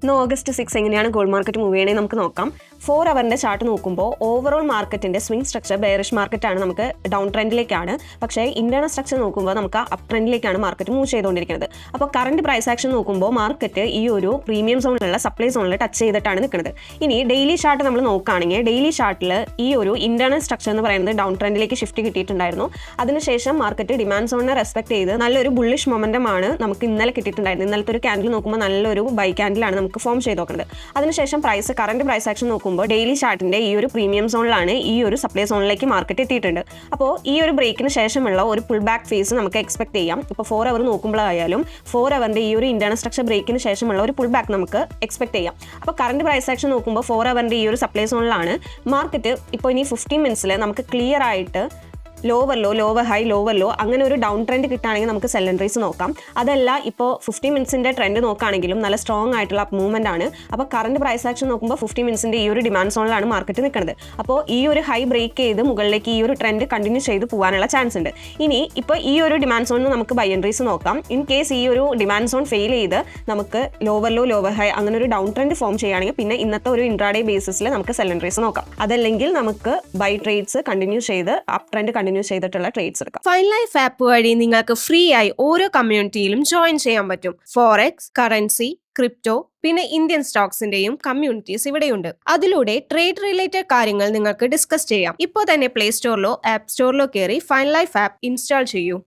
ഇന്ന് ഓഗസ്റ്റ് 6 എങ്ങനെയാണ് gold market move ചെയ്യണേ നമുക്ക് നോക്കാം. 4 അവറിന്റെ ചാർട്ട് നോക്കുമ്പോൾ ഓവറോൾ മാർക്കറ്റിന്റെ സ്വിംഗ് സ്ട്രക്ചർ ബെയറിഷ് മാർക്കറ്റാണ്, നമുക്ക് ഡൗൺ ട്രെൻഡിലേക്കാണ്. പക്ഷേ ഇന്റേണൽ സ്ട്രക്ചർ നോക്കുമ്പോൾ നമുക്ക് അപ് ട്രെൻഡിലേക്കാണ് മാർക്കറ്റ് മൂവ് ചെയ്തുകൊണ്ടിരിക്കുന്നത്. അപ്പോൾ കറന്റ് പ്രൈസ് ആക്ഷൻ നോക്കുമ്പോൾ മാർക്കറ്റ് ഈ ഒരു പ്രീമിയം സോണിലുള്ള സപ്ലൈ സോണിൽ ടച്ച് ചെയ്തിട്ടാണ് നിൽക്കുന്നത്. ഇനി ഡെയിലി ചാർട്ട് നമ്മൾ നോക്കുകയാണെങ്കിൽ ഡെയിലി ചാർട്ടിൽ ഈ ഒരു ഇന്റേണൽ സ്ട്രക്ചർ എന്ന് പറയുന്നത് ഡൗൺ ട്രെൻഡിലേക്ക് ഷിഫ്റ്റ് കിട്ടിയിട്ടുണ്ടായിരുന്നു. അതിനുശേഷം മാർക്കറ്റ് ഡിമാൻഡ് സോണിനെ റെസ്പെക്ട് ചെയ്ത് നല്ലൊരു ബുള്ളിഷ് മൊമെന്റം ആണ് നമുക്ക് ഇന്നലെ കിട്ടിയിട്ടുണ്ടായിരുന്നത്. ഇന്നലത്തെ ഒരു ക്യാൻഡിൽ നോക്കുമ്പോൾ നല്ലൊരു ബൈ ക്യാൻഡിലാണ് നമുക്ക് ഫോം ചെയ്ത് നോക്കുന്നത്. അതിനുശേഷം കറന്റ് പ്രൈസ് ആക്ഷൻ നോക്കുമ്പോൾ ഡെയിലി ചാർട്ടിന്റെ ഈ ഒരു പ്രീമിയം സോണിലാണ് ഈ ഒരു സപ്ലൈ സോണിലേക്ക് മാർക്കറ്റ് എത്തിയിട്ടുണ്ട്. അപ്പോൾ ഈ ഒരു ബ്രേക്കിന് ശേഷമുള്ള ഒരു പുൾ ബാക്ക് ഫേസ് നമുക്ക് എക്സ്പെക്ട് ചെയ്യാം. ഇപ്പോൾ 4 അവർ നോക്കുമ്പോഴായാലും 4 അവറിന്റെ ഈ ഒരു ഇന്റേണൽ സ്ട്രക്ചർ ബ്രേക്കിന് ശേഷമുള്ള ഒരു പുൾ ബാക്ക് നമുക്ക് എക്സ്പെക്ട് ചെയ്യാം. അപ്പോൾ കറന്റ് പ്രൈസ് ആക്ഷൻ നോക്കുമ്പോൾ 4 അവറിന്റെ ഈ ഒരു സപ്ലൈ സോണിലാണ് മാർക്കറ്റ്. ഇപ്പോൾ ഇനി 15 മിനിറ്റ്സിൽ നമുക്ക് ക്ലിയർ ആയിട്ട് lower low, lower high, lower low അങ്ങനെ ഒരു ഡൗൺ ട്രെൻഡ് കിട്ടുകയാണെങ്കിൽ നമുക്ക് സെൽ എൻട്രീസ് നോക്കാം. അതല്ല ഇപ്പോൾ 50 മിനിറ്റ്സിൻ്റെ ട്രെൻഡ് നോക്കുകയാണെങ്കിലും നല്ല സ്ട്രോങ് ആയിട്ടുള്ള അപ്പ് മൂവ്മെന്റ് ആണ്. അപ്പോൾ കറന്റ് പ്രൈസ് ആക്ഷൻ നോക്കുമ്പോൾ 50 മിനിറ്റ്സിൻ്റെ ഈ ഒരു ഡിമാൻഡ് സോണിലാണ് മാർക്കറ്റ് നിൽക്കുന്നത്. അപ്പോൾ ഈ ഒരു ഹൈ ബ്രേക്ക് ചെയ്ത് മുകളിലേക്ക് ഈ ഒരു ട്രെൻഡ് കണ്ടിന്യൂ ചെയ്ത് പോകാനുള്ള ചാൻസ് ഉണ്ട്. ഇനി ഇപ്പോൾ ഈ ഒരു ഡിമാൻഡ് സോണിന് നമുക്ക് ബൈ എൻട്രീസ് നോക്കാം. ഇൻ കേസ് ഈ ഒരു ഡിമാൻഡ് സോൺ ഫെയിൽ ചെയ്ത് നമുക്ക് ലോവർ ലോ, ലോവർ ഹൈ അങ്ങനെ ഒരു ഡൗൺ ട്രെൻഡ് ഫോം ചെയ്യുകയാണെങ്കിൽ പിന്നെ ഇന്നത്തെ ഒരു ഇൻട്രാഡേ ബേസിസിൽ നമുക്ക് സെൽ എൻട്രീസ് നോക്കാം. അതല്ലെങ്കിൽ നമുക്ക് ബൈ ട്രേഡ്സ് കണ്ടിന്യൂ ചെയ്ത് അപ്പ് ട്രെൻഡ് കണ്ടിന്യൂ ചെയ്തിട്ടുള്ള ട്രേഡ്സ് എടുക്കാം. ഫൈൻ ലൈഫ് ആപ്പ് വഴി നിങ്ങൾക്ക് ഫ്രീ ആയി ഓരോ കമ്മ്യൂണിറ്റിയിലും ജോയിൻ ചെയ്യാൻ പറ്റും. ഫോറക്സ്, കറൻസി, ക്രിപ്റ്റോ, പിന്നെ ഇന്ത്യൻ സ്റ്റോക്സിന്റെയും കമ്മ്യൂണിറ്റീസ് ഇവിടെയുണ്ട്. അതിലൂടെ ട്രേഡ് റിലേറ്റഡ് കാര്യങ്ങൾ നിങ്ങൾക്ക് ഡിസ്കസ് ചെയ്യാം. ഇപ്പോൾ തന്നെ പ്ലേ സ്റ്റോറിലോ ആപ്പ് സ്റ്റോറിലോ കയറി ഫൈൻ ലൈഫ് ആപ്പ് ഇൻസ്റ്റാൾ ചെയ്യൂ.